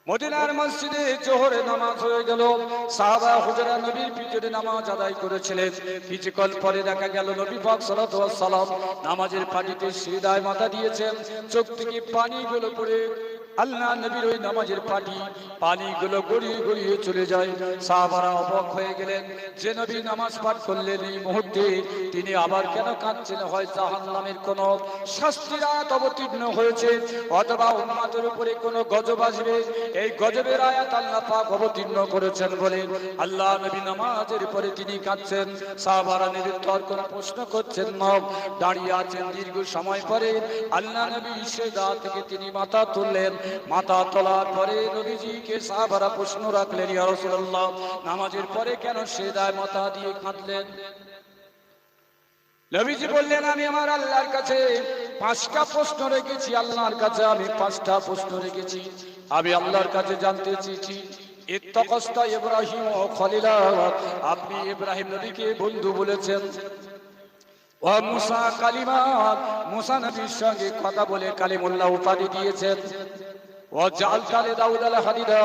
মদিনার মসজিদে জোহরে নামাজ হয়ে গেল। সাহাবা হুজরা নবীর পিছনে নামাজ আদায় করেছিলেন। কিছুক্ষণ পরে দেখা গেল নবী পাক সাল্লাল্লাহু আলাইহি ওয়াসাল্লাম নামাজের পাটিতে সিজদায় মাথা দিয়েছেন। চোখ থেকে পানিগুলো পড়ে আল্লাহ নবীর ওই নামাজের পানিগুলো গড়িয়ে গড়িয়ে চলে যায়। সাহাবারা অবাক হয়ে গেলেন যে নবী নামাজ পাঠ করলেন এই মুহূর্তে তিনি আবার কেন কাঁদছেন? হয় জাহান্নামের কোন শাস্তির আয়াত অবতীর্ণ হয়েছে, অথবা উম্মতের উপরে কোনো গজব আসবে। এই গজবের আয়াত আল্লাহ পাক অবতীর্ণ করেছেন বলে আল্লাহ নবী নামাজের পরে তিনি কাঁদছেন। সাহাবারা নিরুত্তর কোনো প্রশ্ন করছেন না, দাঁড়িয়ে আছেন। দীর্ঘ সময় পরে আল্লাহ নবী সিজদা থেকে তিনি মাথা তুললেন। মাথা তোলার পরে নবীজিকে সাহাবারা প্রশ্ন রাখলেন, ইয়া রাসূলুল্লাহ, নামাজের পরে কেন সিজদায় মাথা দিয়ে কাঁদলেন? নবীজি বললেন, আমি আমার আল্লাহর কাছে 5টা প্রশ্ন রেখেছি। আল্লাহর কাছে আমি 5টা প্রশ্ন রেখেছি। আমি আল্লাহর কাছে জানতে চেয়েছি, ইত্তাকাস্তা ইব্রাহিম ও খলিলা, আপনি ইব্রাহিম নবীকে বন্ধু বলেছেন। ও মুসা কালিমা, মুসা নবীর সঙ্গে কথা বলে কালিমুল্লাহ উপাধি দিয়েছেন। ও জালকালে দাউদ আল হাদিদা,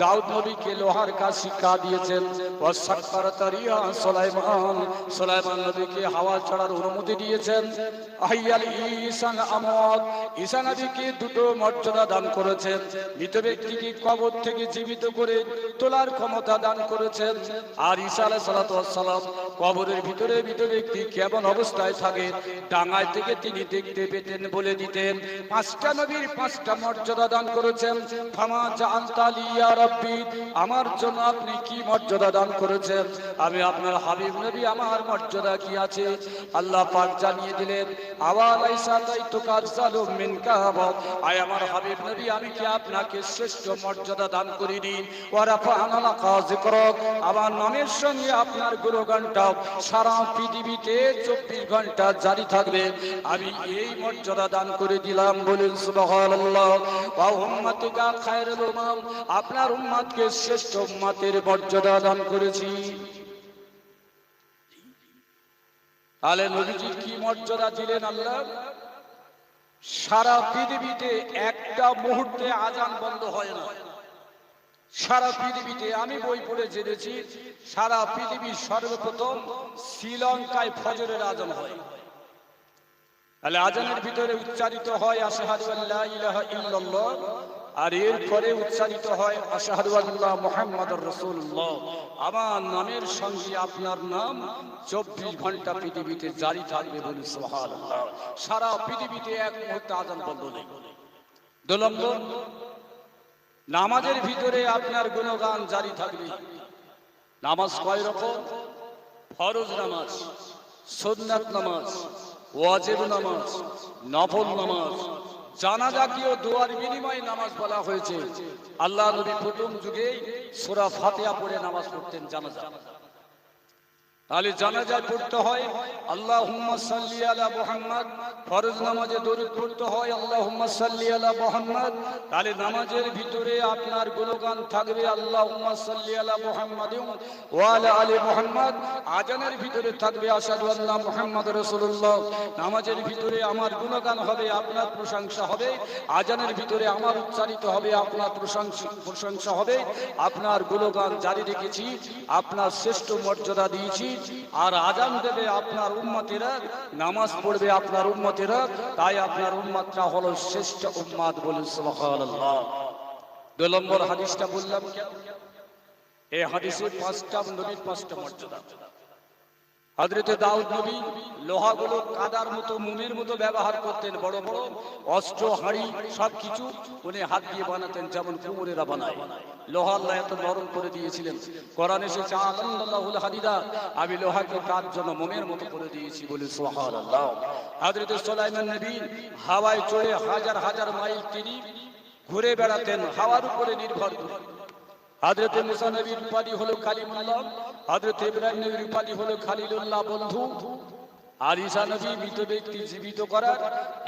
দাউদ নবীকে লোহার কাজ শিক্ষা দিয়েছেন। ও সাক্কারাতারিয়া সুলাইমান, সুলাইমান নবীকে হাওয়া চড়ার অনুমতি দিয়েছেন। আইয়াল ঈসা আমওয়াত, ঈসা নবীকে 2টো মর্যাদা দান করেছেন। মৃত ব্যক্তিকে কবর থেকে জীবিত করে তোলার ক্ষমতা দান করেছেন। আর ঈসা আলাইহিস সালাতু ওয়াস সালাম কবরের ভিতরে মৃত ব্যক্তি কেমন অবস্থায় থাকে ডাঙায় থেকে তিনি দেখতে পেতেন, বলে দিতেন। 5টা নবীর 5টা মর্যাদা দান করেছেন। ফামা জাআলতা লি ইয়া রাব্বি, আমার জন্য আপনি কি মর্যাদা দান করেছেন? আমি আপনার হাবিব নবী, আমার মর্যাদা কি আছে? আল্লাহ পাক জানিয়ে দিলেন, আওয়ালাইসা তাইতুকা আরসালু মিনকা, আয় আমার হাবিব নবী, আমি কি আপনাকে শ্রেষ্ঠ মর্যাদা দান করিনি? ওয়া রাফা'না লাকা যিকরাক, আমার নামের সঙ্গে আপনার গুণগানটা সারা পৃথিবীতে 24 ঘন্টা জারি থাকবে। আমি এই মর্যাদা দান করে দিলাম, বলেন সুবহানাল্লাহ। ওয়া উম্মাতুকা খায়রুল উম্মাম, আপনার উম্মতকে শ্রেষ্ঠ উম্মতের মর্যাদা দান করেছি। তাহলে নবীজি কি মর্যাদা দিলেন আল্লাহ? সারা পৃথিবীতে একটা মুহূর্তে আজান বন্ধ হয় না। সারা পৃথিবীতে আমি বই পড়ে জেনেছি, সারা পৃথিবীর সর্বপ্রথম শ্রীলঙ্কায় ফজরের আজান হয়। তাহলে আজানের ভিতরে উচ্চারিত হয় আশহাদু আল্লা ইলাহা ইল্লাল্লাহ, আর এরপরে উচ্চারিত হয় আশহাদু আন্না মুহাম্মাদুর রাসূলুল্লাহ, আমার নামের সঙ্গে আপনার নাম 24 ঘন্টা পৃথিবীতে জারি থাকবে, বলে সুবহানাল্লাহ। সারা পৃথিবীতে এক মুহূর্তে আজান বন্ধ নেই। 2 নম্বর, নামাজের ভিতরে আপনার গুণগান জারি থাকবে। নামাজ কয় রকম? ফরজ নামাজ, সুন্নাত নামাজ, ওয়াজিব নামাজ, নফল নামাজ, জানাজাতীয় দোয়ার বিনিময়ে নামাজ বলা হয়েছে। আল্লাহ নবী প্রথম যুগে সূরা ফাতিহা পড়ে নামাজ পড়তেন জানাজা। তাহলে জানাজায় পড়তে হয় আল্লাহুম্মা সাল্লি আলা মুহাম্মদ, ফরজ নামাজে দরুদ পড়তে হয় আল্লাহুম্মা সাল্লি আলা মুহাম্মদ। তাহলে নামাজের ভিতরে আপনার গুণগান থাকবে আল্লাহুম্মা সাল্লি আলা মুহাম্মাদ ওয়া আলা আলি মুহাম্মদ। আজানের ভিতরে থাকবে আশহাদু আন্না মুহাম্মাদুর রাসূলুল্লাহ। নামাজের ভিতরে আমার গুণগান হবে, আপনার প্রশংসা হবে। আজানের ভিতরে আমার উচ্চারিত হবে, আপনার প্রশংসা হবে। আপনার গুণগান জারি রেখেছি, আপনার শ্রেষ্ঠ মর্যাদা দিয়েছি। আর আজান দেবে আপনার উম্মতেরা, নামাজ পড়বে আপনার উম্মতেরা, তাই আপনার উম্মতটা হলো শ্রেষ্ঠ উম্মত, বলে সুবহানাল্লাহ। 2 নম্বর হাদিসটা বললাম কেন? এই হাদিসে 5টা নবীর 5টা মর্যাদা। হযরতে দাউদ নবী লোহাগুলো কাদার মতো, মোমের মতো ব্যবহার করতেন। বড় বড় অস্ত্র, হাঁড়ি সবকিছু উনি হাত দিয়ে বানাতেন, যেমন কুমোরেরা বানায়। লোহা আল্লাহ এত নরম করে দিয়েছিলেন। কোরআনে এসেছে আল্লাহুল হাদিদা, আমি লোহাকে তার জন্য মোমের মতো করে দিয়েছি, বলে সুবহানাল্লাহ। হযরতে সুলাইমান নবী হাওয়ায় চড়ে হাজার হাজার মাইল তিনি ঘুরে বেড়াতেন, হাওয়ার উপরে নির্ভর করে। হযরতে মুসা নবীর উপাধি হলো কালিমুল্লাহ, হযরতে ইব্রাহিম নবীর উপাধি হলো খলিলুল্লাহ, বন্ধু। আর ঈসা নবী মৃত ব্যক্তি জীবিত করার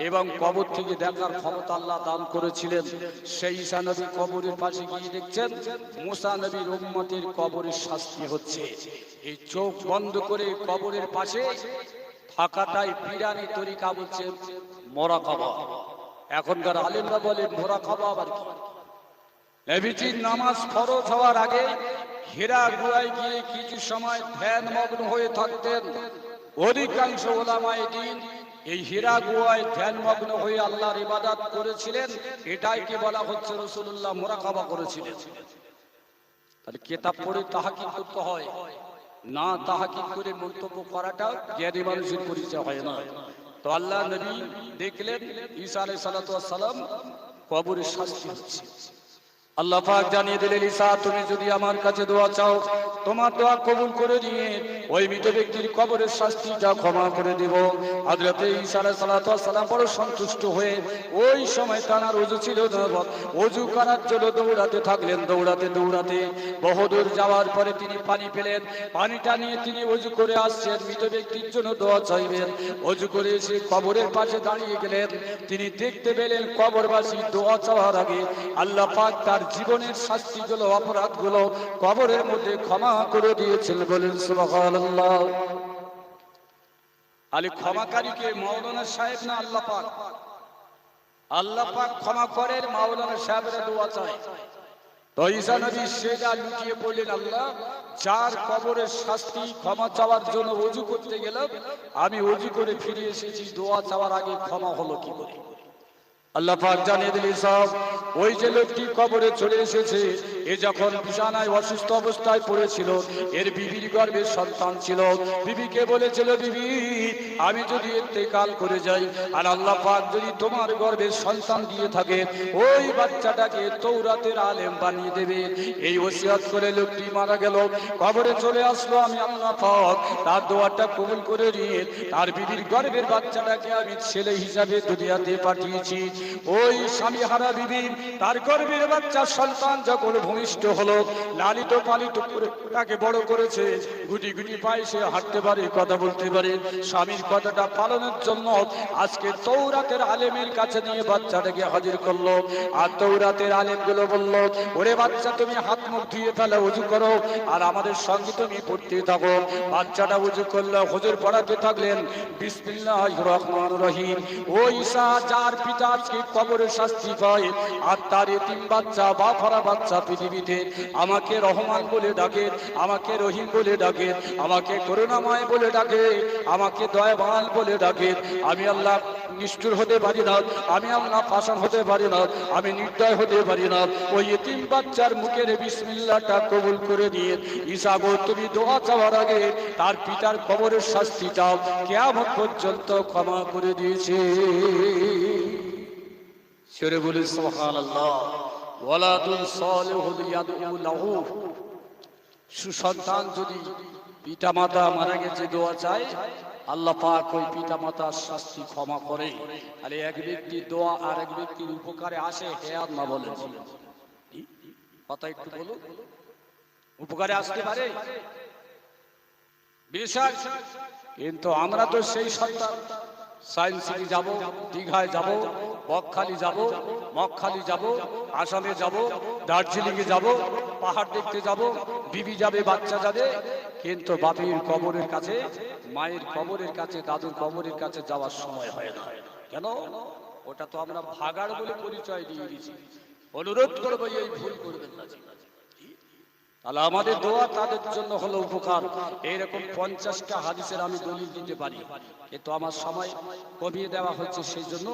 এবং কবর থেকে দেখার ক্ষমতা আল্লাহ দান করেছিলেন। সেই ঈসা নবী কবরের পাশে গিয়ে দেখছেন মুসা নবীর উম্মতের কবরের শাস্তি হচ্ছে। এই চোখ বন্ধ করে কবরের পাশে থাকাটাই পিরানি তরিকা, বলছে মুরাকাবা। এখনকার আলেমরা বলে মুরাকাবা আবার কি? নবীজির নামাজ ফরজ হওয়ার আগে হীরা গুহায় গিয়ে কিছু সময় ধ্যান মগ্ন হয়ে থাকতেন। অধিকাংশ ওলামায়ে দ্বীন এই হীরা গুহায় ধ্যান মগ্ন হয়ে আল্লাহর ইবাদত করেছিলেন। এটাই কি বলা হচ্ছে রাসূলুল্লাহ মুরাকাবা করেছিলেন। তাহলে কিতাব পড়ে তাহকিক করতে হয় না, তাহকিক করে মন্তব্য করাটা জ্ঞানী মানুষের পরিচয় হয় না। তো আল্লাহ নবী দেখলেন ঈসা আলাইহিস সালাতু ওয়াস সালাম কবরে শাস্তি হচ্ছে। আল্লাহ পাক জানিয়ে দিলেন, ঈসা তুমি যদি আমার কাছে দোয়া চাও, তোমার দোয়া কবুল করে নিয়ে ওই মৃত ব্যক্তির কবরের শাস্তিটা ক্ষমা করে দেব। হযরত ঈসা আলাইহিস সালাতু ওয়াস সালাম বড় সন্তুষ্ট হয়ে ওই সময় তার ওযু ছিল না, ওযু করার জন্য দৌড়াতে থাকলেন। দৌড়াতে দৌড়াতে বহুদূর যাওয়ার পরে তিনি পানি পেলেন। পানিটা নিয়ে তিনি ওযু করে আসছেন, মৃত ব্যক্তির জন্য দোয়া চাইবেন। ওযু করে এসে কবরের পাশে দাঁড়িয়ে গেলেন। তিনি দেখতে পেলেন কবরবাসী দোয়া চাওয়ার আগে আল্লাহ পাক তার জীবনের শাস্তিগুলো, অপরাধগুলো কবরের মধ্যে ক্ষমা করে দিয়েছেন। বলেন সুবহানাল্লাহ। আলী ক্ষমাকারীকে মাওলানা সাহেব না আল্লাহ পাক? আল্লাহ পাক ক্ষমা করেন, মাওলানা সাহেবরা দোয়া চায়। তো ঈসা নবী সেটা লুটিয়ে পড়লেন, আল্লাহ যার কবরের শাস্তি ক্ষমা চাওয়ার জন্য ওযু করতে গেলাম, আমি ওযু করে ফিরে এসেছি, দোয়া চাওয়ার আগে ক্ষমা হলো কি করে? আল্লাহ পাক জানিয়ে দিলেন, সব ওই যে লোকটি কবরে চলে এসেছে, এ যখন বিছানায় অসুস্থ অবস্থায় পড়েছিল, এর বিবির গর্ভে সন্তান ছিল। বিবিকে বলেছিল, বিবি আমি যদি ইন্তেকাল করে যাই আর আল্লাহ পাক যদি তোমার গর্ভে সন্তান দিয়ে থাকে, ওই বাচ্চাটাকে তৌরাতের আলেম বানিয়ে দেবে। এই ওসিয়ত করে লোকটি মারা গেল, কবরে চলে আসলো। আমি আল্লাহ পাক তার দোয়াটা কবুল করে নিয়ে তার বিবির গর্ভের বাচ্চাটাকে আমি ছেলে হিসাবে দুনিয়াতে পাঠিয়েছি। ওই স্বামী হারা বিবি তার গর্ভের বাচ্চা সন্তান যখন ভূমিষ্ঠ হলো, লালিত পালিত করে তাকে বড় করেছে। গুটি গুটি পায়ে সে হাঁটতে পারে, কথা বলতে পারে। স্বামীর কথাটা পালনের জন্য আজকে তৌরাতের আলেমের কাছে নিয়ে বাচ্চাটাকে হাজির করলো। আর তৌরাতের আলেমগুলো বলল, ওরে বাচ্চা তুমি হাত মুখ ধুয়ে ফেলে ওযু করো আর আমাদের সঙ্গে তুমি পড়তে থাকো। বাচ্চাটা ওযু করলো, হুজুর পড়াতে থাকলেন বিসমিল্লাহির রহমানির রহিম। ও ঈসা যার পিতা আজকে কবরে শাস্তি পায় আর তার এতিম বাচ্চা বাফারা বাচ্চা পৃথিবীতে আমাকে রহমান বলে ডাকে, আমাকে রহিম বলে ডাকে, আমাকে করুণাময় বলে ডাকে, আমাকে দয়াবান বলে ডাকে। আমি আল্লাহ নিষ্ঠুর হতে পারি না, আমি আল্লাহ পাষাণ হতে পারি না, আমি নির্দয় হতে পারি না। ওই এতিম বাচ্চার মুখের বিসমিল্লাহটা কবুল করে নিয়ে ঈসা গো তুমি দোয়া চাওয়ার আগে তার পিতার কবরের শাস্তিটা কিয়ামত পর্যন্ত ক্ষমা করে দিয়েছে। সেরে বলি সুবহানাল্লাহ। ওয়ালাদুন সালিহুন ইয়াদউ লাহু, সুসন্তান যদি পিতামাতা মারা গেছে দোয়া চায়, আল্লাহ পাক ওই পিতামাতার শাস্তি ক্ষমা করে। আর এক ব্যক্তির দোয়া আর এক ব্যক্তির উপকারে আসে, হে আর না বলেন কথা একটু বলুন, উপকারে আসতে পারে বিশাল। কিন্তু আমরা তো সেই সন্তান, সায়েন্স সিটি যাব, দীঘায় যাব, বকখালি যাব, মকখালি যাব, আসামে যাব, দার্জিলিং এ যাব, পাহাড় দেখতে যাব, বিবি যাবে, বাচ্চা যাবে, কিন্তু বাপের কবরের কাছে, মায়ের কবরের কাছে, দাদুর কবরের কাছে যাওয়ার সময় হয় না। কেন? ওটা তো আমরা ভাগাড় বলে পরিচয় দিয়ে দিয়েছি। অনুরোধ করবো এই ভুল করবেন না। তাহলে আমাদের দোয়া তাদের জন্য হলো উপকার। এইরকম 50টা হাদিসের আমি দলিল দিতে পারি, কিন্তু আমার সময় কমিয়ে দেওয়া হচ্ছে, সেই জন্য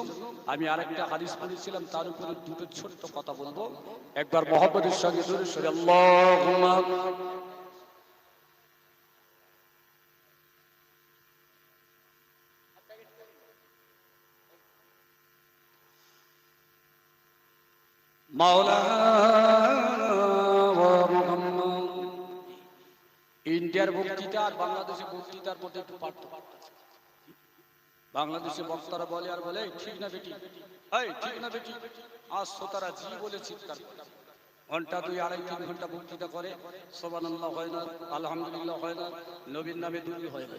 আমি আরেকটা হাদিস পড়েছিলাম, তার উপরে দুটো ছোট্ট কথা বলবো। একবার মহব্বতের সঙ্গে দূরে সরে আল্লাহুম্মা মাওলানা ইন্ডিয়ার বক্তৃতা আর বাংলাদেশের বক্তৃতার মধ্যে একটু পার্থক্য। বাংলাদেশে বক্তারা বলে আর বলে ঠিক না বেটি, এই ঠিক না বেটি, আর শ্রোতারা জি বলে চিৎকার করে। ঘন্টা 2-2.5-3 ঘন্টা বক্তৃতা করে, সুবহানাল্লাহ হয় না, আলহামদুলিল্লাহ হয় না, নবীর নামে দুরূদ হয় না।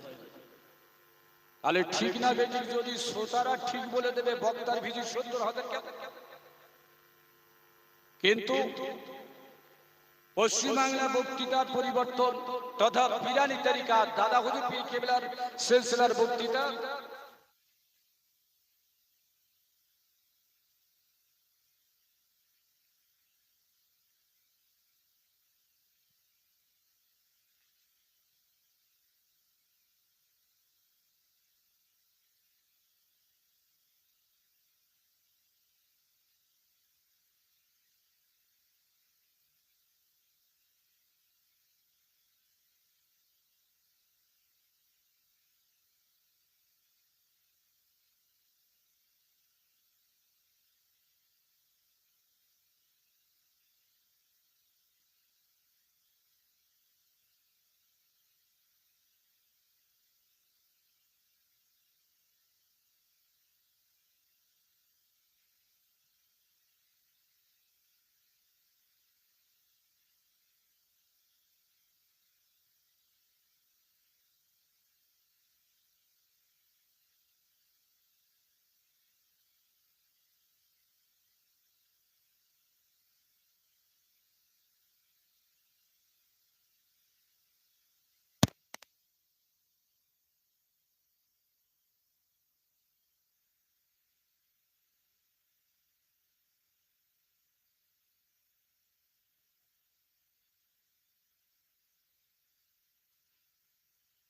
তাহলে ঠিক না বেটি যদি শ্রোতারা ঠিক বলে দেবে, বক্তার ভিজি 70,000 কেন? কিন্তু পশ্চিমবাংলা বক্তৃতার পরিবর্তন তথা পিরানি তরিকা দাদা হুজুর পীর কেবলার সিলসিলার বক্তৃতা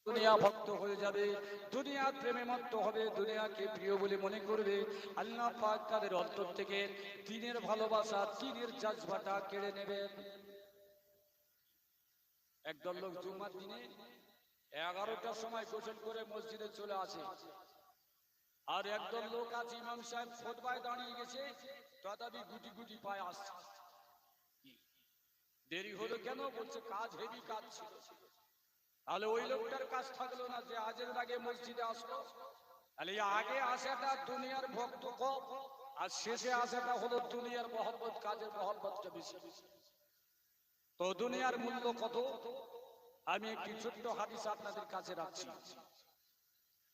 দুনিয়া ভক্ত হয়ে যাবে, দুনিয়ার প্রেমে মত্ত হবে, দুনিয়াকে প্রিয় বলে মনে করবে। আল্লাহ পাক তাদের অন্তর থেকে দ্বীনের ভালোবাসা, দ্বীনের জাজবাটা কেড়ে নেবেন। একদল লোক জুম্মার দিনে 11টার সময় গোসল করে মসজিদে চলে আসে, আর একদল লোক আছে ইমাম সাহেব খুতবায় দাঁড়িয়ে গেছে, তথাপি গুটি গুটি পায়ে আসছে। দেরি হলো কেন? বলছে কাজ, হেভি কাজ ছিল। তাহলে ওই লোকটার কাজ থাকলো না যে আজের আগে মসজিদে আসলো। তাহলে আগে আসাটা দুনিয়ার ভক্ত কম, আর শেষে আসাটা হলো দুনিয়ার মহব্বত, কাজের মহব্বতটা বেশি। তো দুনিয়ার মূল্য কত? আমি একটি ছোট্ট হাদিস আপনাদের কাছে রাখছি।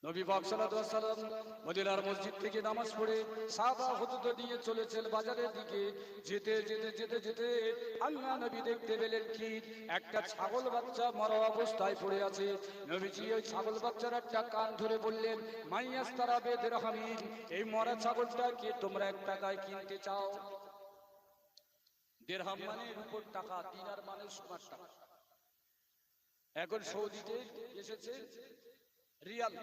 নবী পাক সাল্লাল্লাহু আলাইহি ওয়াসাল্লাম মদিনার মসজিদ থেকে নামাজ পড়ে সাহাবা হুজুর নিয়ে চলেছেন বাজারের দিকে। যেতে যেতে যেতে যেতে আল্লাহ নবী দেখতে পেলেন কি একটা ছাগল বাচ্চা মরা অবস্থায় পড়ে আছে। নবীজি ওই ছাগল বাচ্চার একটা কান ধরে বললেন, মাইয়াস্তারা বিদিরহামিন, এই মরা ছাগলটাকে তোমরা 1 টাকায় কিনতে চাও? দিরহাম মানে রূপোর টাকা, দিনার মানে সোনার টাকা। এখন সৌদিতে এসেছে রিয়াল।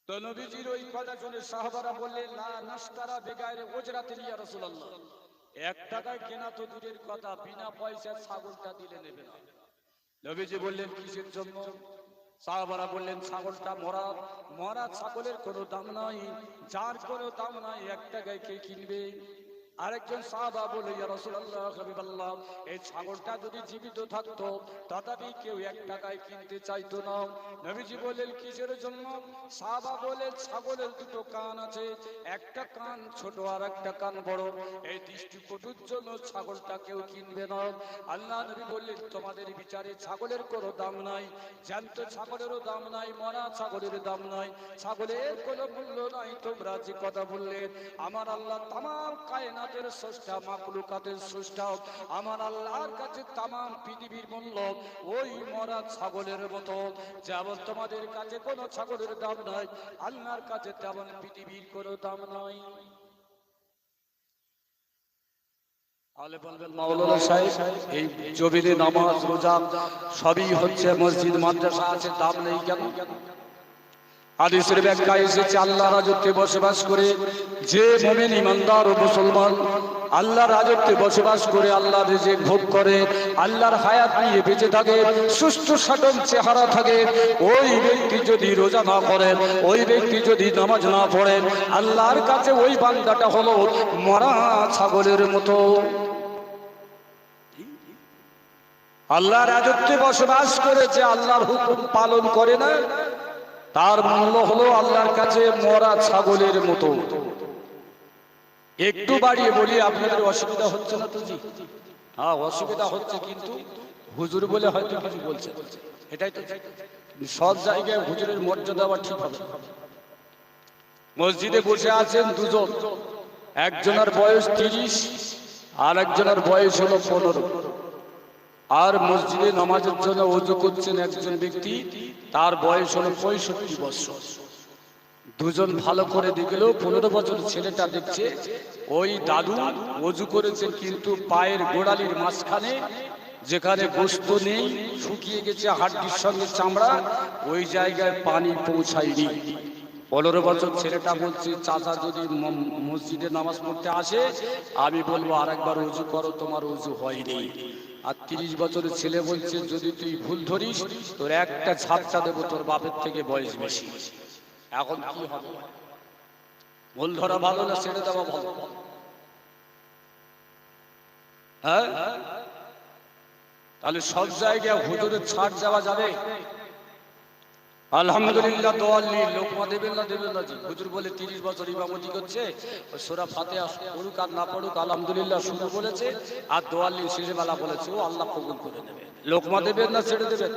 তো নবীজির ওই কথা শুনে সাহাবারা বললেন, লা নাশতারা বিগাইরে উজরাতিন ইয়া রাসূলুল্লাহ, 1 টাকায় কেনা তো দূরের কথা, বিনা পয়সায় ছাগলটা দিলে নেবে না। নবীজি বললেন, কিসের জন্য? সাহাবারা বললেন, ছাগলটা মরা। মরা ছাগলের কোনো দাম নাই, যার কোনো দাম নাই, 1 টাকায় কে কিনবে? আরেকজন সাহাবা বলে, ইয়া রাসূলুল্লাহ হাবিবাল্লাহ, এই ছাগলটা যদি জীবিত থাকতো তথাপি কেউ 1 টাকায় কিনতে চাইতো না। নবীজি বললেন, কিসের জন্য? সাহাবা বলে, ছাগলের 2টো কান আছে, একটা কান ছোট আর একটা কান বড়, এই দৃষ্টিকটুর জন্য ছাগলটা কেউ কিনবে না। আল্লাহ নবী বললেন, তোমাদের বিচারে ছাগলের কোনো দাম নাই, জ্যান্ত ছাগলেরও দাম নাই, মরা ছাগলের দাম নাই, ছাগলের কোনো মূল্য নাই। তোমরা যে কথা বললেন, আমার আল্লাহ তামাম কায়নাত স্রষ্টা, মাখলুকাতের স্রষ্টা, আমার আল্লাহর কাছে তামাম পৃথিবীর মূল্য ওই মরা ছাগলের মতো। যেমন তোমাদের কাছে কোনো ছাগলের দাম নাই, আল্লাহর কাছে তেমন পৃথিবীর কোনো দাম নাই। তাহলে বলবেন, মাওলানা সাহেব এই জমিনে নামাজ রোজা সবই হচ্ছে, মসজিদ মাদ্রাসা আছে, দাম নেই কেন? হাদিসের ব্যাখ্যা এসেছে, আল্লাহর রাজত্বে বসবাস করে যে মুমিন ইমানদার ও মুসলমান আল্লাহর রাজত্বে বসবাস করে আল্লাহর রিজিক ভোগ করে, আল্লাহর হায়াত নিয়ে বেঁচে থাকে, সুস্থ সবল চেহারা থাকে, ওই ব্যক্তি যদি রোজা না করেন, ওই ব্যক্তি যদি নামাজ না পড়েন, আল্লাহর কাছে ওই বান্দাটা হলো মরা ছাগলের মতো। আল্লাহর রাজত্বে বসবাস করে যে আল্লাহর হুকুম পালন করে না, তার মূল্য হলো আল্লাহর কাছে মরা ছাগলের মতো। একটু বাড়িয়ে বলি, আপনাদের অসুবিধা হচ্ছে না তো? জি হ্যাঁ, অসুবিধা হচ্ছে, কিন্তু হুজুর বলে হয়তো কিছু বলছে, এটাই তো। সব জায়গায় হুজুরের মর্যাদা আবার ঠিক হবে। মসজিদে বসে আছেন 2 জন, একজনের বয়স 30 আর একজনের বয়স হলো 15, আর মসজিদে নামাজের জন্য ওযু করছেন একজন ব্যক্তি, তার বয়স হলো 65 বছর। 2 জন ভালো করে দেখলেও 15 বছর ছেলেটা দেখছে ওই দাদু ওযু করেছেন, কিন্তু পায়ের গোড়ালির মাঝখানে যেখানে গোশত নেই, শুকিয়ে গেছে হাড্ডির সঙ্গে চামড়া, ওই জায়গায় পানি পৌঁছায়নি। 15 বছর ছেলেটা বলছে, চাচা যদি মসজিদে নামাজ পড়তে আসে, আমি বলবো আরেকবার ওযু করো, তোমার ওযু হয়নি। আর 30 বছরের ছেলে বলছে, যদি তুই ভুল ধরিস তোর একটা ঝাপটা দেবো, তোর বাপের থেকে বয়স বেশি। এখন কি হবে? ভুল ধরা ভালো না ছেড়ে দেওয়া ভালো? হ্যাঁ, তাহলে সব জায়গায় হুজুরের ছাড় যাওয়া যাবে? আলহামদুলিল্লাহ, দোয়াল্লি লোকমা দেবেন না? দেবেন না জি। হুজুর বলে 30 বছর ইমামতি করছে, সূরা ফাতিহা পড়ুক আর না পড়ুক আলহামদুলিল্লাহ শুরু বলেছে, আর দোয়াল্লি শেষে বেলা বলেছে, ও আল্লাহ কবুল করে নেবে। লোকমা দেবেন না ছেড়ে দেবেন?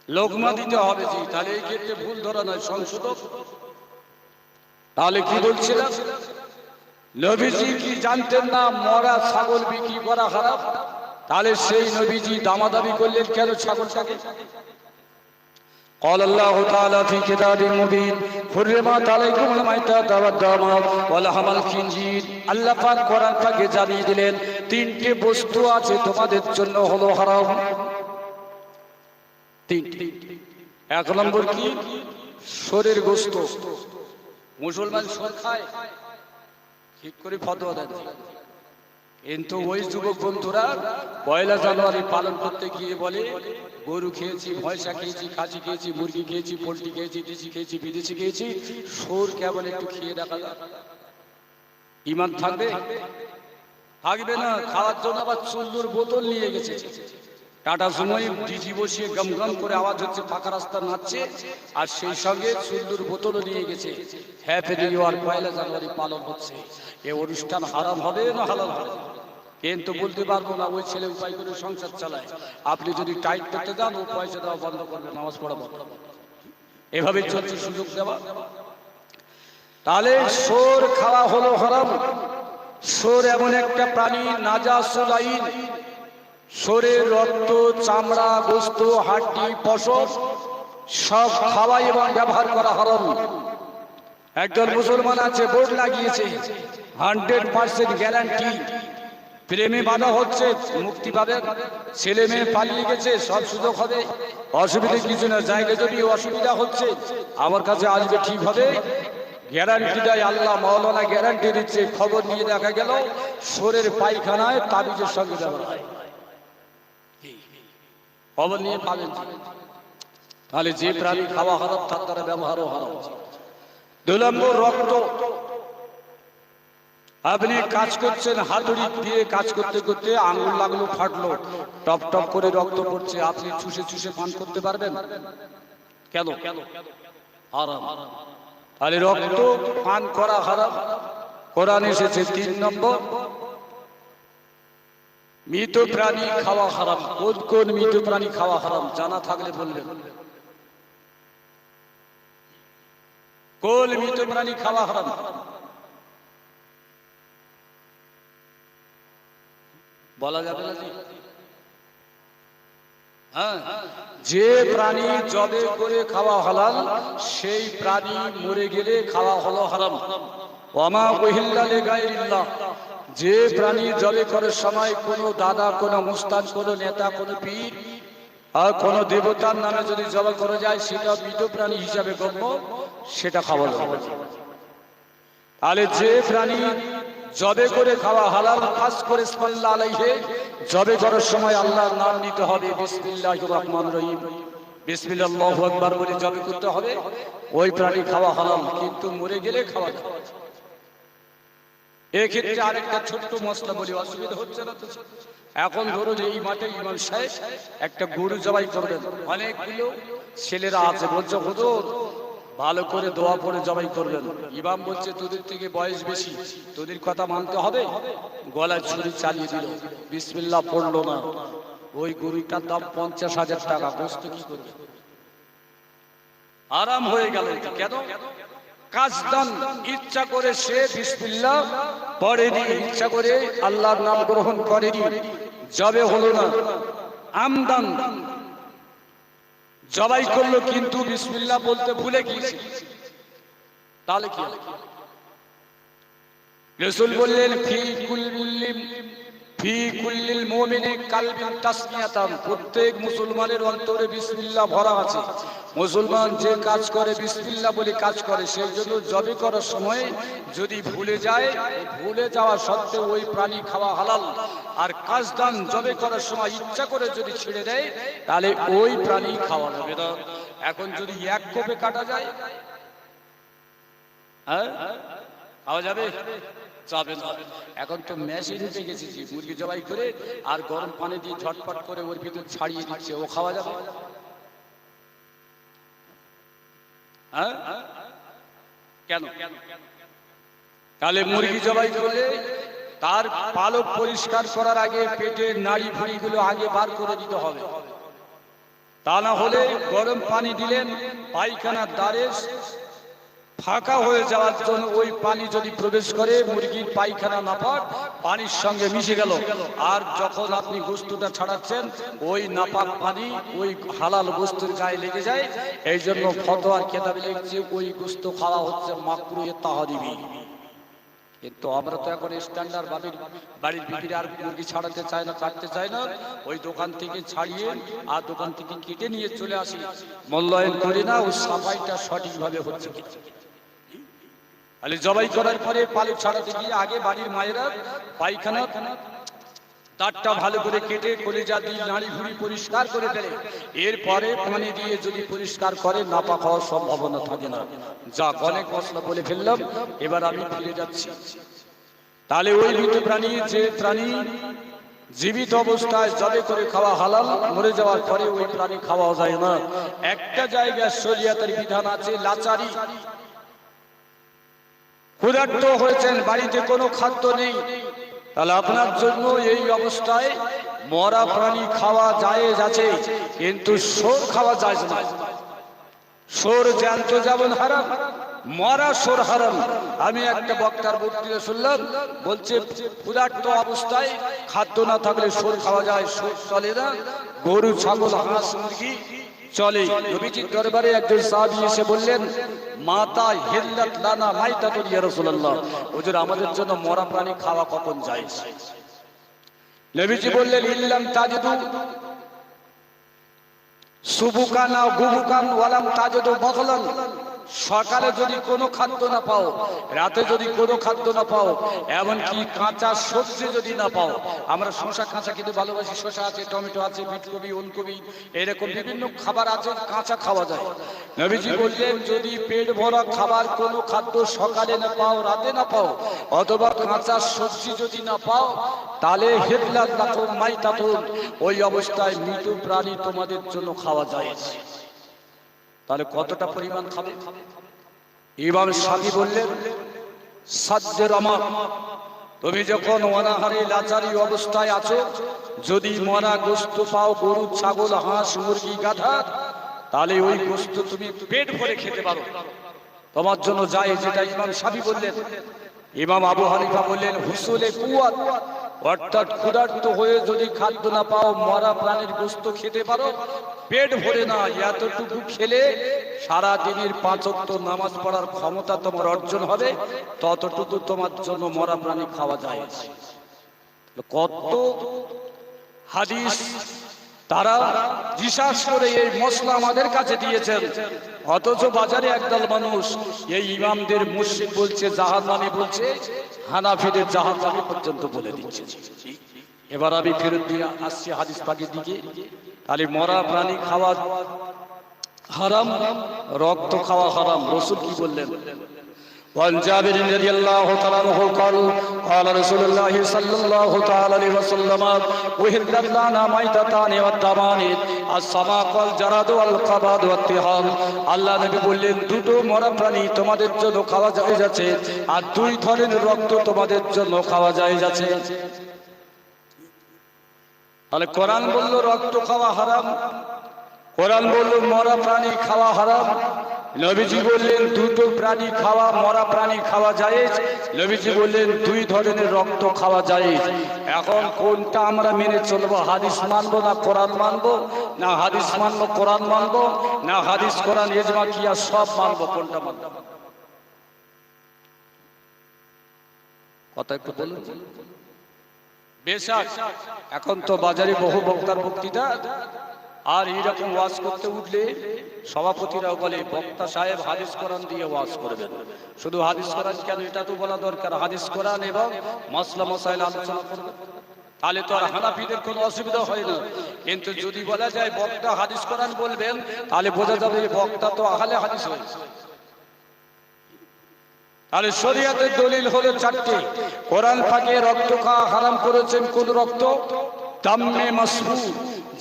লোকমা দিতে হবে জি। তাহলে এই ক্ষেত্রে ভুল ধরা নয়, সংশোধক। তাহলে কি বলছিলাম, নবীজি কি জানতেন না মরা ছাগল বিক্রি করা খারাপ? তাহলে সেই নবীজি দামাদামি করলেন কেন ছাগলটাকে? قال الله تعالى في كتاب مبين حرمت عليكم الميتة والدم ولحم الخنزير। আল্লাহ পাক কোরআন পাকে জানিয়ে দিলেন 3টে বস্তু আছে তোমাদের জন্য হলো হারাম। তিনটি। এক নম্বর কি? শরীর গোস্ত। মুসলমান সর খায়, ঠিক করে ফতোয়া দেন। কিন্তু ওই যুবক বন্ধুরা পয়লা জানুয়ারি পালন করতে গিয়ে বলে গরু খেয়েছি, ভয়সা খেয়েছি, খাসি খেয়েছি, মুরগি খেয়েছি, পোল্ট্রি খেয়েছি, দেশি খেয়েছি, বিদেশি খেয়েছি, সোর কেবল একটু খেয়ে দেখা যায়। ইমান থাকবে? থাকবে না। খাওয়ার জন্য আবার চুল্লুর বোতল নিয়ে গেছে। টাটা সুমোয় ডিজি বসিয়ে গম গম করে আওয়াজ হচ্ছে, পাকা রাস্তা নাচছে, আর সেই সঙ্গে চুল্লুর বোতলও নিয়ে গেছে। হ্যাপি নিউ ইয়ার, পয়লা জানুয়ারি পালন হচ্ছে। এ অনুষ্ঠান হারাম হবে না হালাল হবে? কিন্তু বলতে পারবো না, ওই ছেলে উপায় করে সংসার চালায়। আপনি যদি টাইট করতে যান, ও পয়সা দেওয়া বন্ধ করবে, নামাজ পড়া বন্ধ। এভাবে চলছে সুযোগ দেওয়া। তাহলে সোর খাওয়া হলো হারাম। সোর এমন একটা প্রাণী, নাজাসুল আইন। সোরের রক্ত, চামড়া, গোস্ত, হাড্ডি, পশম সব খাওয়া এবং ব্যবহার করা হারাম। একজন মুসলমান আছে, বোর্ড লাগিয়েছে 100% গ্যারান্টি। প্রেমে বাধা হচ্ছে, মুক্তি পাবে। ছেলে মেয়ে পালিয়ে গেছে, সব সুযোগ হবে, অসুবিধা কিছু না। জায়গা যদি অসুবিধা হচ্ছে, আমার কাছে আসবে, ঠিক হবে। গ্যারান্টি দেয় আল্লাহ, মাওলানা গ্যারান্টি দিচ্ছে। খবর নিয়ে দেখা গেল সোরের পায়খানায় তাবিজের সঙ্গে ব্যবহার হয়। খবর নিয়ে পাবেন। তাহলে যে প্রাণী খাওয়া হারাম, তার দ্বারা ব্যবহারও হারাম। 2 নম্বর, রক্ত। আপনি কাজ করছেন, হাতুড়ি দিয়ে কাজ করতে করতে আঙুল লাগলো, ফাটলো, টপ টপ করে রক্ত পড়ছে, আপনি চুষে চুষে পান করতে পারবেন? কেন? হারাম। তাহলে রক্ত পান করা হারাম। কোরআন এসেছে 3 নম্বর, মৃত প্রাণী খাওয়া হারাম। কোন কোন মৃত প্রাণী খাওয়া হারাম জানা থাকলে বলবেন। কোন মৃত প্রাণী খাওয়া হারাম? বলা যাবে না? হ্যাঁ, যে প্রাণী জবে করে খাওয়া হালাল, সেই প্রাণী মরে গেলে খাওয়া হলো হারাম। ওয়ামা উহিল্লা লিগাইরিল্লাহ। যে প্রাণী জবে করার সময় কোনো দাদা, কোনো মুস্তান, কোনো নেতা, কোনো পীর আর কোনো দেবতার নামে যদি জবাই করা যায়, সেটা মৃত প্রাণী হিসাবে গণ্য, সেটা খাওয়া যাবে। তাহলে যে প্রাণী জবে করে খাওয়া হালাল, খাস করে সাল্লাল্লাহু আলাইহি, জবে করার সময় আল্লাহর নাম নিতে হবে, বিসমিল্লাহির রহমানির রহিম, বিসমিল্লাহ, আল্লাহু আকবার বলে জবে করতে হবে। ওই প্রাণী খাওয়া হালাল, কিন্তু মরে গেলে খাওয়া যাবে। এক্ষেত্রে আরেকটা ছোট্ট মশলা বলি, অসুবিধা হচ্ছে না তো? এখন ধরুন এই মাঠে ইমাম সাহেব একটা গরু জবাই করবেন, অনেকগুলো ছেলেরা আছে, বলছে হুজুর ভালো করে দোয়া পড়ে জবাই করবেন। ইমাম বলছে তোদের থেকে বয়স বেশি, তোদের কথা মানতে হবে। গলায় ছুরি চালিয়ে দিল, বিসমিল্লাহ পড়লো না। ওই গরুটার দাম 50,000 টাকা। গোস্ত কি করবে? আরাম হয়ে গেল। কেন? কাজদান, ইচ্ছা করে সে বিসমিল্লাহ পড়েনি, ইচ্ছা করে আল্লাহর নাম গ্রহণ করেনি, জবে হলো না। আমদান জবাই করলো, কিন্তু বিসমিল্লাহ বলতে ভুলে গিয়েছে, তাহলে কি? রাসূল বললেন ফি কুল্লিল মুমিনি কালবিন তাসমিয়াতান। প্রত্যেক মুসলমানের অন্তরে বিসমিল্লাহ ভরা আছে। মুসলমান যে কাজ করে বিসমিল্লাহ বলে কাজ করে, সেই জন্য জবে করার সময় যদি ভুলে যায়, ভুলে যাওয়া সত্ত্বেও ওই প্রাণী খাওয়া হালাল। আর কাজদান জবে করার সময় ইচ্ছা করে যদি ছেড়ে দেয়, তাহলে ওই প্রাণী খাওয়া যাবে না। এখন যদি এক কোপে কাটা যায়, হ্যাঁ খাওয়া যাবে? যাবে না। এখন তো মেশিন উঠে গেছে, মুরগি জবাই করে আর গরম পানি দিয়ে ঝটপট করে ওর ভিতর ছাড়িয়ে দিচ্ছে, ও খাওয়া যাবে? হ্যাঁ, কেন? তাহলে মুরগি জবাই করলে তার পালক পরিষ্কার করার আগে পেটের নাড়ি ভুঁড়িগুলো আগে বার করে দিতে হবে। তা না হলে গরম পানি দিলেন, পায়খানার দ্বারে ফাঁকা হয়ে যাওয়ার জন্য ওই পানি যদি প্রবেশ করে, মুরগির পায়খানা নাপাক পানির সঙ্গে মিশে গেল। আর যখন আপনি গোস্তটা ছাড়াচ্ছেন, ওই নাপাক পানি ওই হালাল গোস্তের গায়ে লেগে যায়। এই জন্য ফতোয়ার কিতাবে লিখছে ওই গোস্ত খাওয়া হচ্ছে মাকরুহে তাহরিমি। কিন্তু আমরা তো এখন স্ট্যান্ডার্ড বাড়ির বিক্রি আর মুরগি ছাড়াতে চায় না, কাটতে চায় না, ওই দোকান থেকে ছাড়িয়ে আর দোকান থেকে কেটে নিয়ে চলে আসি, মূল্যায়ন করি না ওই সাফাইটা সঠিকভাবে হচ্ছে কি। তাহলে জবাই করার পরে পালু ছাড়াতে গিয়ে আগে বাড়ির মায়েরা পায়খানা তারটা ভালো করে কেটে কলিজা দিয়ে নাড়ি ভুড়ি পরিষ্কার করে ফেলে, এরপরে পানি দিয়ে যদি পরিষ্কার করে নাপাক হওয়ার সম্ভাবনা থাকে না। যা অনেক মশলা বলে ফেললাম, এবার আমি ফিরে যাচ্ছি। তাহলে ওই মৃত প্রাণী, যে প্রাণী জীবিত অবস্থায় জবে করে খাওয়া হালাল, মরে যাওয়ার পরে ওই প্রাণী খাওয়া যায় না। একটা জায়গায় শরিয়াতের বিধান আছে, লাচারি, ক্ষুধার্ত হয়েছেন, বাড়িতে কোনো খাদ্য নেই, তাহলে আপনার জন্য এই অবস্থায় মরা প্রাণী খাওয়া জায়েজ আছে, কিন্তু শোর খাওয়া যায় না। শোর জ্যান্ত যেমন হারাম, মরা শোর হারাম। আমি একটা বক্তার বক্তৃতা শুনলাম, বলছে ক্ষুধার্ত অবস্থায় খাদ্য না থাকলে শোর খাওয়া যায়, শোর চলে না। গরু, ছাগল, হাঁস, মুরগি চলে। নবীজির দরবারে একজন সাহাবী এসে বললেন, মাতা হিল্লাত লানা মাইতাতুন ইয়া রাসূলুল্লাহ, হুজুর আমাদের জন্য মরা প্রাণী খাওয়া কখন যায়? নবীজি বললেন, ইল্লাম তাজিদু সুবুকান আও গুবুকান ওয়ালাম তাজিদু বখলান, সকালে যদি কোনো খাদ্য না পাও, রাতে যদি কোনো খাদ্য না পাও, এমনকি কাঁচা সবজি যদি না পাও, আমরা শসা কাঁচা কিন্তু ভালোবাসি, শসা আছে, টমেটো আছে, বিটকপি, ওলকপি, এরকম বিভিন্ন খাবার আছে কাঁচা খাওয়া যায়। নবীজি বললেন, যদি পেট ভরা খাবার কোনো খাদ্য সকালে না পাও, রাতে না পাও, অথবা কাঁচা সবজি যদি না পাও, তাহলে হিল্লাত লাকুম মাইতাতুন, ওই অবস্থায় মৃত প্রাণী তোমাদের জন্য খাওয়া যায়। তাহলে কতটা পরিমাণ খাবে? ইমাম শাফি বললেন, সাজ্জের আমার, তুমি যখন অনাহারে লাচারি অবস্থায় আছো, যদি মরা গোশত পাও, গরু, ছাগল, হাঁস, মুরগি, গাধা, তাহলে ওই গোশত তুমি পেট ভরে খেতে পারো, তোমার জন্য যায়, যেটা ইমাম শাফি বললেন। ইমাম আবু হানিফা বললেন, হুসুলে কুওয়াত, অর্থাৎ ক্ষুধার্ত হয়ে যদি খাদ্য না পাও, মরা প্রাণীর গোশত খেতে পারো, পেট ভরে না, এতটুকু খেলে সারা দিনের 5 ওয়াক্ত নামাজ পড়ার ক্ষমতা তোমার অর্জন হবে, ততটুকু তোমার জন্য মরা প্রাণী খাওয়া যায়। কত হাদিস তারা বিশ্বাস করে এই মশলা আমাদের কাছে দিয়েছেন, অথচ বাজারে একদল মানুষ এই ইমামদের মুশরিক বলছে, জাহান্নামী বলছে, হানাফিদের জাহান্নামী পর্যন্ত বলে দিচ্ছে। এবার আমি ফেরত দিয়ে আসছি হাদিস পাকের দিকে। তাহলে মরা প্রাণী খাওয়া হারাম, রক্ত খাওয়া হারাম। রাসূল কি বললেন? وعن جابر رضي الله تعالى عنه قال قال رسول الله صلى الله تعالى عليه وسلم أحلت لنا ميتتان والدمان السماك والجراد والقباد والتهام। আল্লাহ নবী বললেন, দুটো মরা প্রাণী তোমাদের জন্য খাওয়া যায় যাচ্ছে, আর 2 ধরনের রক্ত তোমাদের জন্য খাওয়া যায় যাচ্ছে। তাহলে কোরআন বলল রক্ত খাওয়া হারাম, কোরআন বলল মরা প্রাণী খাওয়া হারাম। নবীজি বললেন দুটো প্রাণী খাওয়া, মরা প্রাণী খাওয়া জায়েজ। নবীজি বললেন 2 ধরনের রক্ত খাওয়া জায়েজ। এখন কোনটা আমরা মেনে চলবো? হাদিস মানবো না কোরআন মানবো? না হাদিস মানবো কোরআন মানবো? না হাদিস কোরআন ইজমা কিয়াস সব মানবো? কোনটা মানবো? কথা একটু বলুন। বেশক এখন তো বাজারে বহু বক্তার বক্তৃতা, আর এইরকম ওয়াজ করতে উঠলে সভাপতিরাও বলে, বক্তা সাহেব হাদিস কোরআন দিয়ে ওয়াজ করবেন। শুধু হাদিস কোরআন কেন, এটা তো বলা দরকার, হাদিস কোরআন এবং মাসলা মাসাইল আলোচনা করবেন, তাহলে তো আর হানাফিদের কোনো অসুবিধা হয় না। কিন্তু যদি বলা যায় বক্তা হাদিস কোরআন বলবেন, তাহলে বোঝা যাবে বক্তা তো আহলে হাদিস হয়েছে। তাহলে শরীয়তের দলিল হলো 4টে। কোরআন পাকে রক্ত খাওয়া হারাম করেছেন কোন রক্ত? দামে মাসফু,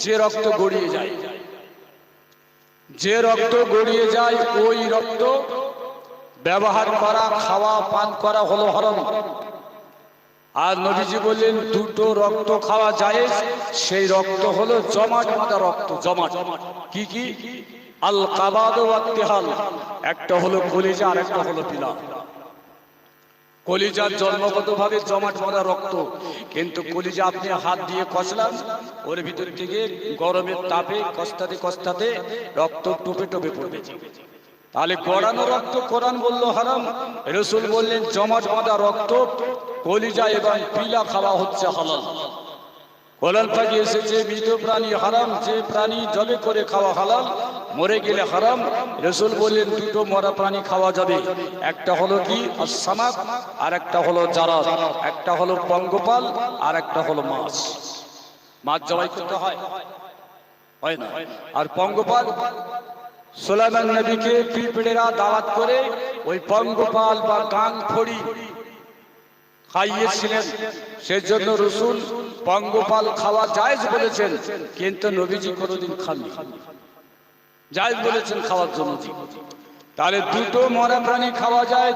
যে রক্ত গড়িয়ে যায়, যে রক্ত গড়িয়ে যায় ওই রক্ত ব্যবহার করা, খাওয়া, পান করা হলো হারাম। আর নবীজি বললেন দুটো রক্ত খাওয়া জায়েজ, সেই রক্ত হলো জমাট বাঁধা রক্ত। জমাট কি কি? আল কাবাদ ওয়াত তিহাল, একটা হলো কলিজা আর একটা হলো পিলা। কলিজার জন্মগতভাবে জমাট বাঁধা রক্ত, কিন্তু কলিজা আপনি হাত দিয়ে কষলাম, ওর ভিতর থেকে গরমের তাপে কষ্টাতে কষ্টাতে রক্ত টোপে টোপে পড়বে। তাহলে গড়ানো রক্ত কোরআন বললো হারাম, রাসূল বললেন জমাট বাঁধা রক্ত, কলিজা এবং পিলা খাওয়া হচ্ছে হালাল। কোরআন থেকে এসেছে মৃত প্রাণী হারাম, যে প্রাণী জবে করে খাওয়া হালাল, মরে গেলে হারাম। রাসূল বললেন দুটো মরা প্রাণী খাওয়া যাবে, একটা হলো কি আস-সামাক, আর একটা হলো জারাদ, একটা হলো পঙ্গপাল, আর একটা হলো মাছ। মাছ জবাই করতে হয় না। আর পঙ্গপাল, সুলাইমান নবীকে পিঁপড়েরা দাওয়াত করে ওই পঙ্গপাল বা গাং ফড়ি খাইয়েছিলেন, সেজন্য রাসূল পঙ্গপাল খাওয়া জায়েজ বলেছেন, কিন্তু নবীজি কোনোদিন খাননি। জায়েজ বলেছেন খাওয়ার জন্য। তাহলে দুটো মরা প্রাণী খাওয়া যায়,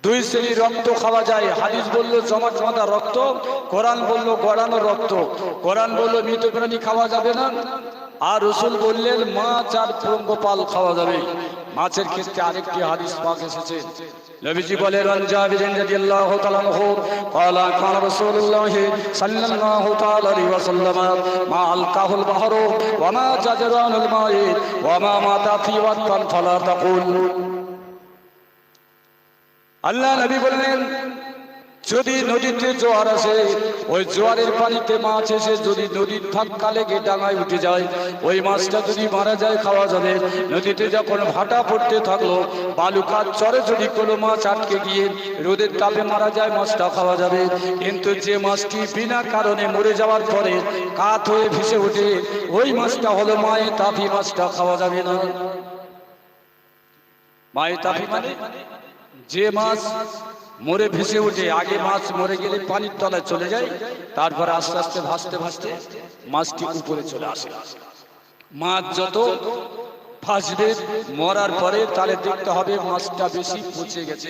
দুই শ্রেণীর রক্ত খাওয়া যায়। হাদিস বললো জমাট বাঁধা রক্ত, কোরআন বললো গড়ানো রক্ত। কোরআন বললো মৃত প্রাণী খাওয়া যাবে না, আর রাসূল বললেন মাছ আর পঙ্গপাল খাওয়া যাবে। মাছের ক্ষেত্রে আরেকটি হাদিস পাক এসেছে, নবীজি বলেন জাবির রাদিয়াল্লাহু তাআলা আনহু قال كان رسول الله صلى الله تعالى عليه وسلم ما القاه البحر وما جرى الماء وما مات في وقت فلا تقول। আল্লাহ নবী বললেন যদি নদীতে জোয়ার আসে, ওই জোয়ারের পানিতে মাছ এসে যদি নদীর ধাক্কা লেগে ডাঙায় উঠে যায়, ওই মাছটা যদি মারা যায় খাওয়া যাবে। নদীতে যখন ভাটা পড়তে থাকলো, বালুকার চরে যদি কোনো মাছ আটকে গিয়ে রোদের তাপে মারা যায়, মাছটা খাওয়া যাবে। কিন্তু যে মাছটি বিনা কারণে মরে যাওয়ার পরে কাত হয়ে ভেসে ওঠে, ওই মাছটা হলো মায়ে তাফি, মাছটা খাওয়া যাবে না। মায়ে তাফি মানে যে মাছ মরে ভেসে ওঠে, আগে মাছ মরে গেলে পানির তলায় চলে যায়, তারপরে আস্তে আস্তে ভাসতে ভাসতে মাছটি উপরে চলে আসে। মাছ যত ভাসবে মরার পরে তাহলে দেখতে হবে মাছটা বেশি পচে গেছে।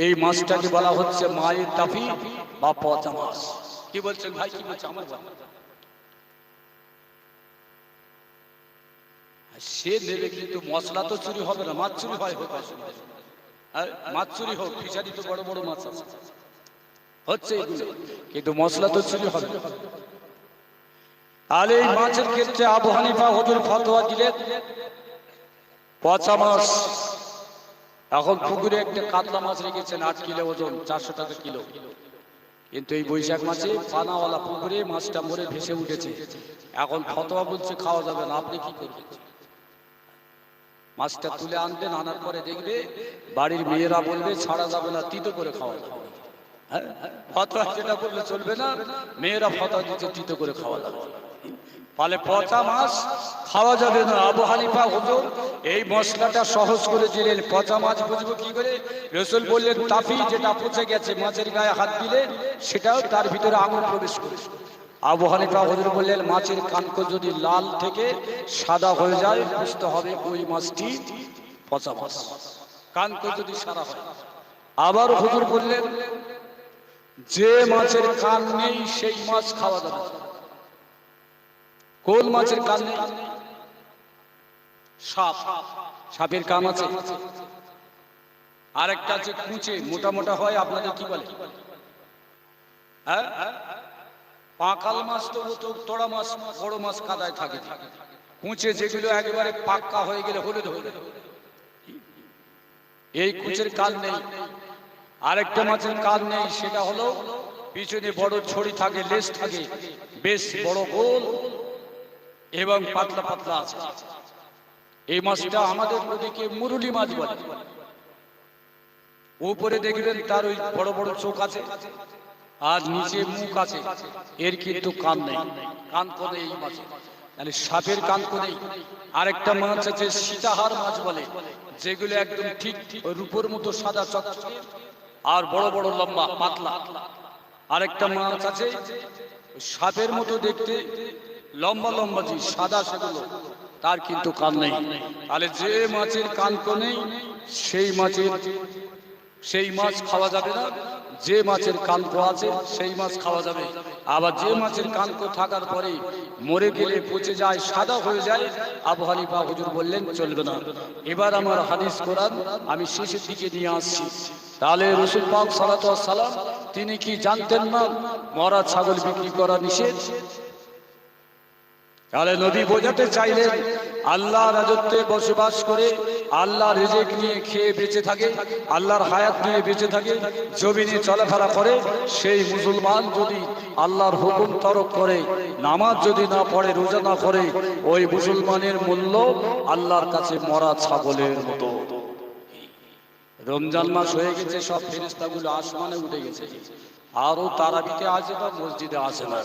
এই মাছটাকে বলা হচ্ছে মায়ের তাফি বা পচা মাছ। কি বলছেন ভাই, কি বলছে আমার বাবা? সে নেবে, কিন্তু মশলা তো চুরি হবে না, মাছ চুরি হয়। আর মাছ চুরি হোক, ফিশারি তো বড় বড় মাছ আছে হচ্ছে এগুলো, কিন্তু মশলা তো চুরি হবে। আর এই মাছের ক্ষেত্রে আবু হানিফা হুজুর ফতোয়া দিলেন পচা মাছ। এখন পুকুরে একটা কাতলা মাছ রেখেছেন 8 কিলো ওজন, 400 টাকা কিলো, কিন্তু এই বৈশাখ মাসে পানাওয়ালা পুকুরে মাছটা মরে ভেসে উঠেছে। এখন ফতোয়া বলছে খাওয়া যাবে না, আপনি কি করবেন? মাছটা তুলে আনবেন, আনার পরে দেখবে বাড়ির মেয়েরা বলবে ছাড়া যাবে না, তিতো করে খাওয়া যাবে। ফতোয়া যেটা করলে চলবে না, মেয়েরা ফতোয়া দিচ্ছে তিতো করে খাওয়া যাবে। ফলে পচা মাছ খাওয়া যাবে না। আবু হানিফা হুজুর এই মশলাটা সহজ করে দিলেন। পচা মাছ বুঝবো কি করে? রাসূল বললেন তাফি, যেটা পচে গেছে, মাছের গায়ে হাত দিলে সেটাও তার ভিতরে আগুন প্রবেশ করে। আবু হানিফা হুজুর বললেন মাছের কানকো যদি লাল থেকে সাদা হয়ে যায়, বুঝতে হবে ওই মাছটি পচা মাছ। কানকো যদি সাদা হয়। আবার হুজুর বললেন যে মাছের কান নেই সেই মাছ খাওয়া যাবে। কোন মাছের কান নেই? সাপ, সাপের কান আছে। আরেকটা আছে কুঁচে, মোটা মোটা হয়, আপনাদের কি বলে? হ্যাঁ, পাকাল মাছ তো তোড়া মাছ, বড় মাছ কাদায় থাকে। কুঁচে যেগুলো একেবারে পাক্কা হয়ে গেলে হলুদ হয়ে গেল, এই কুঁচের কান নেই। আরেকটা মাছের কান নেই, সেটা হলো পিছনে বড় ছড়ি থাকে, লেজ থাকে, বেশ বড় গোল এবং পাতলা পাতলা আছে। এই মাছটা আমাদের ওদিকে মুরুলি মাছ বলে। উপরে দেখবেন তার ওই বড় বড় চোখ আছে আর নিচে মুখ আছে, এর কিন্তু কান নেই। কান কোনে এই মাছ, তাহলে সাপের কান কোনে। আরেকটা মাছ আছে সীতাহার মাছ বলে, যেগুলো একদম ঠিক রূপোর মতো সাদা চকচকে আর বড় বড় লম্বা পাতলা। আরেকটা মাছ আছে সাপের মতো দেখতে, লম্বা লম্বা জি সাদা, সেগুলো তার কিন্তু কান নেই। তাহলে যে মাছের কান কোনে সেই মাছ খাওয়া যাবে না। যে মাছের কানকো আছে সেই মাছ খাওয়া যাবে। আবার যে মাছের কানকো থাকার পরে মরে গেলে পচে যায়, সাদা হয়ে যায়, আবু হানিফা হুজুর বললেন চলবে না। এবার আমার হাদিস কোরআন আমি শেষের দিকে নিয়ে আসছি। তাহলে রাসূল পাক সাল্লাল্লাহু আলাইহি ওয়াসাল্লাম তিনি কি জানতেন না মরা ছাগল বিক্রি করা নিষেধ? তাহলে নবী বোঝাতে চাইলেন আল্লাহর রাজত্বে বসবাস করে আল্লাহ রিজিক নিয়ে খেয়ে বেঁচে থাকে, আল্লাহর হায়াত নিয়ে বেঁচে থাকে, জমিনে চলাফেরা করে, সেই মুসলমান যদি আল্লাহর হুকুম তরক করে, নামাজ যদি না পড়ে, রোজা না করে, ওই মুসলমানের মূল্য আল্লাহর কাছে মরা ছাগলের মতো। রমজান মাস হয়ে গেছে, সব ফেরেশতাগুলো আসমানে উঠে গেছে, আরো তারাবিতে আছে না, মসজিদে আসে না,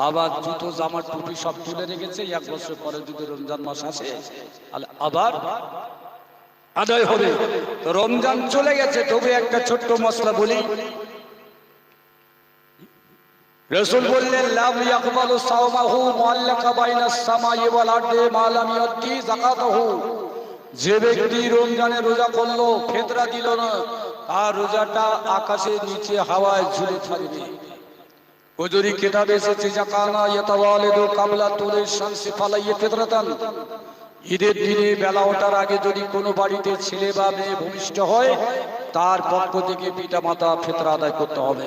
আবার জুতো জামা টুপি সব তুলে রেখেছে। এক বছর পরে যদি রমজান মাস আসে আবার আদায় হবে। তো রমজান চলে গেছে, তবে একটা ছোট্ট মশলা বলি। রাসূল বললেন লাম ইয়াকবালু সাওমাহু মুআল্লাকা বাইনাস সামাই ওয়াল আরদি মা লাম ইউদ্দি যাকাতাহু। যে ব্যক্তি রমজানে রোজা করলো, ফিতরা দিল না, আর রোজাটা আকাশের নিচে হাওয়ায় ঝুলে থাকবে। ওজরি কিতাবে এসেছে জাকানা ইয়াতাওয়ালিদু কাবলা তুলিশ শামসি ফালাইয়া ফিতরাতান। ঈদের দিনে বেলা ওঠার আগে যদি কোনো বাড়িতে ছেলে বা মেয়ে ভূমিষ্ঠ হয়, তার পক্ষ থেকে পিতা মাতা ফিতরা আদায় করতে হবে।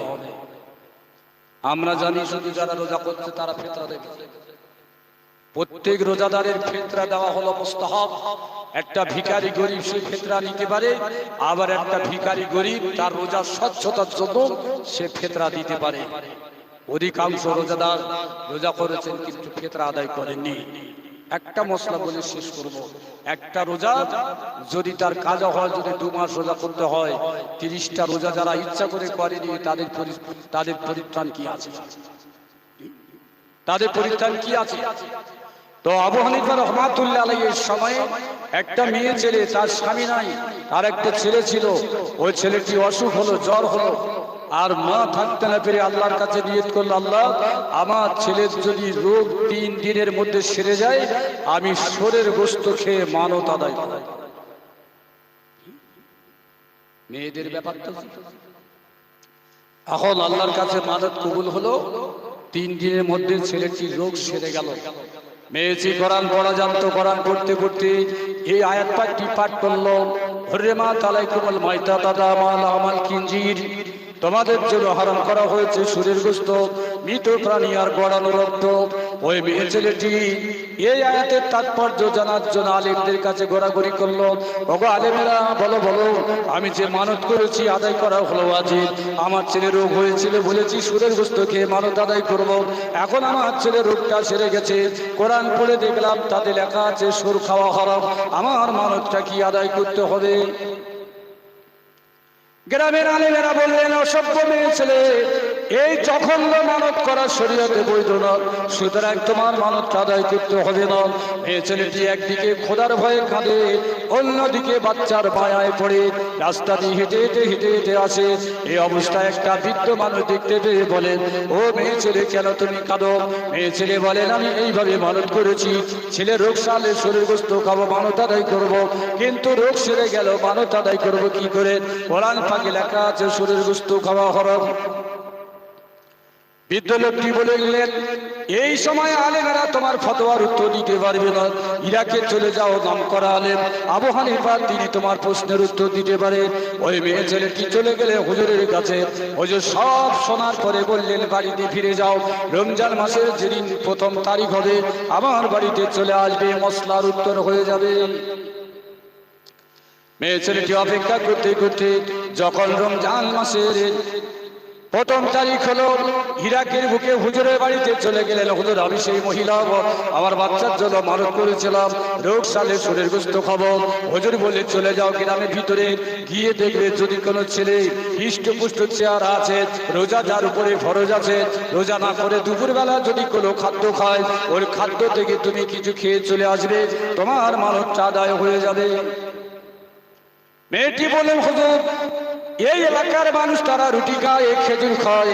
আমরা জানি শুধু যারা রোজা করছে তারা ফিতরা দেবে। প্রত্যেক রোজাদারের ফিতরা দেওয়া হলো মুস্তাহাব। একটা ভিখারি গরিব সে ফিতরা নিতে পারে, আবার একটা ভিখারি গরিব তার রোজার স্বচ্ছতার জন্য সে ফিতরা দিতে পারে। অধিকাংশ রোজাদার রোজা করেছেন কিন্তু ফিতরা আদায় করেননি। একটা মশলা বলে শেষ করব, একটা রোজা যদি তার কাজা হয়, যদি 2 মাস রোজা করতে হয়, 30টা রোজা যারা ইচ্ছা করে করেনি তাদের পরিত্রাণ কি আছে? তাদের পরিত্রাণ কি আছে? তো আবু হানিফা রাহমাতুল্লাহ আলাইহির সময়ে একটা মেয়ে ছেলে, তার স্বামী নাই, তার একটা ছেলে ছিল। ওই ছেলেটি অসুখ হলো, জ্বর হলো, আর মা থাকতে না পেরে আল্লাহর কাছে নিয়ত করলো, আল্লাহ আমার ছেলের যদি রোগ 3 দিনের মধ্যে সেরে যায়, আমি শরীর গোশত খেয়ে মানত আদায় করব। মেয়েদের ব্যাপার তো এখন আল্লাহর কাছে মানত কবুল হলো, 3 দিনের মধ্যে ছেলেটির রোগ সেরে গেল। মেয়েছি কোরআন পড়া জানতো, কোরআন পড়তে পড়তে এই আয়াত পাঠটি পাঠ করলো, হুররিমাত আলাইকুমুল মাইতাতু ওয়া লাহমুল খিনজির। তোমাদের জন্য হারাম করা হয়েছে সুরের গোশত, মৃত প্রাণী আর গড়ানো রক্ত। ওই মেয়ে ছেলেটি এই আয়াতের তাৎপর্য জানার জন্য আলেমদের কাছে ঘোরাঘুরি করলো। ওগো আলেমেরা, বলো বলো, আমি যে মানত করেছি আদায় করা হলো ওয়াজিব। আমার ছেলে রোগ হয়েছিল, বলেছি সুরের গোশত খেয়ে মানত আদায় করব। এখন আমার ছেলে রোগটা সেরে গেছে, কোরআন পড়ে দেখলাম তাতে লেখা আছে সুর খাওয়া হারাম। আমার মানতটা কি আদায় করতে হবে? গ্রামের আলেমেরা বললেন, অসভ্য মেয়ে ছেলে, এই জঘন্য মানত করা শরীয়তে বৈধ না, সুতরাং তোমার মানতটা আদায় করতে হবে না। মেয়ে ছেলেটি একদিকে খোদার ভয়ে কাঁদে, অন্যদিকে বাচ্চার মায়ায় পড়ে রাস্তা দিয়ে হেঁটে হেঁটে হেঁটে হেঁটে আসে। এই অবস্থায় একটা বৃদ্ধ মানুষ দেখতে পেয়ে বলেন, ও মেয়ে ছেলে, কেন তুমি কাঁদো? মেয়ে ছেলে বলেন, আমি এইভাবে মানত করেছি, ছেলে রোগ সারলে শরীর গোশত খাবো, মানত আদায় করব, কিন্তু রোগ সেরে গেল, মানত আদায় করব কি করে? কোরআন পাকে লেখা আছে শরীর গোশত খাওয়া হারাম। বৃদ্ধ লোকটি বলে গেলেন, এই সময় আলেমেরা তোমার ফতোয়ার উত্তর দিতে পারবে না, ইরাকে চলে যাও, নাম করা আলেম আবু হানিফা, তিনি তোমার প্রশ্নের উত্তর দিতে পারে। ওই মেয়ে ছেলেটি চলে গেলে হুজুরের কাছে। হুজুর সব শোনার পরে বললেন, বাড়িতে ফিরে যাও, রমজান মাসের যেদিন 1ম তারিখ হবে আমার বাড়িতে চলে আসবে, মশলার উত্তর হয়ে যাবে। মেয়ে ছেলেটি অপেক্ষা করতে করতে যখন রমজান মাসের 1ম তারিখ হলো, ইরাকের বুকে হুজুরের বাড়িতে চলে গেলেন। হুজুর, আমি সেই মহিলা, আমার বাচ্চার জন্য মানত করেছিলাম, রোগ সালে শরীর গোশত খাবো। হুজুর বলে, চলে যাও গ্রামের ভিতরে, গিয়ে দেখবে যদি কোনো ছেলে হৃষ্টপুষ্ট চেহারা আছে, রোজা যার উপরে ফরজ আছে, রোজা না করে দুপুরবেলা যদি কোনো খাদ্য খায়, ওই খাদ্য থেকে তুমি কিছু খেয়ে চলে আসবে, তোমার মানতটা আদায় হয়ে যাবে। মেয়েটি বলেন, হুজুর, এই এলাকার মানুষ তারা রুটি খায়, খেজুর খায়,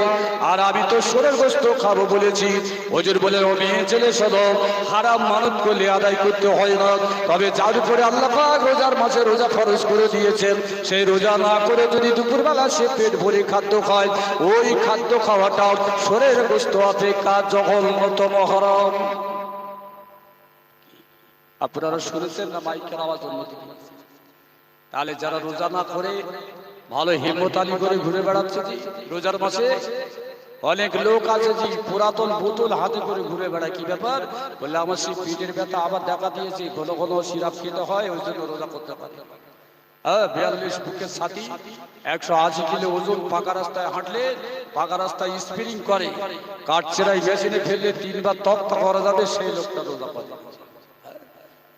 আর আমি তো শরীর গোশত খাবো বলেছি। হুজুর বলেন, ও মেয়ে ছেলে, শোনো, হারাম মানত করলে আদায় করতে হয় না, তবে যার উপরে আল্লাহ পাক রোজার মাসে রোজা ফরজ করে দিয়েছেন, সেই রোজা না করে যদি দুপুরবেলা সে পেট ভরে খাদ্য খায়, ওই খাদ্য খাওয়াটাও শরীর গোশত অপেক্ষা জঘন্যতম হারাম। আপনারা শুনেছেন না মাইকের আওয়াজ অন্যদিকে? তাহলে যারা রোজা না করে ভালো হিম্মত আলী করে ঘুরে বেড়াচ্ছে রোজার মাসে, অনেক লোক আছে যে পুরাতন বোতল হাতে করে ঘুরে বেড়ায়, কি ব্যাপার? বললে আমার সেই পিঠের ব্যথা আবার দেখা দিয়েছে, ঘন ঘন সিরাপ খেতে হয়, ওই জন্য রোজা করতে পারি। 42 বুকের সাথী, 180 কিলো ওজন, পাকা রাস্তায় হাঁটলে, পাকা রাস্তায় স্প্রিং করে, কাঠচেরাই মেশিনে ফেললে 3 বার তক্তা করা যাবে, সেই লোকটা রোজা পাবে।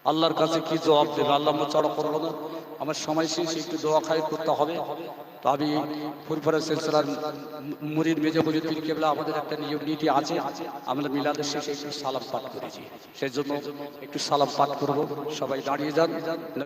আল্লাহর কাছে কি জবাব দেবে? আল্লাহ চড়া করবো না। আমার সময় শেষ, একটু দোয়া খাই করতে হবে। তো আমি ফুরফুরা সিলসিলার মুরিদ মেজে মুরিদ পীর কেবলা, আমাদের একটা নিয়ম নীতি আছে, আমরা মিলাদের শেষে একটু সালাম পাঠ করেছি, সেই জন্য একটু সালাম পাঠ করবো। সবাই দাঁড়িয়ে যান।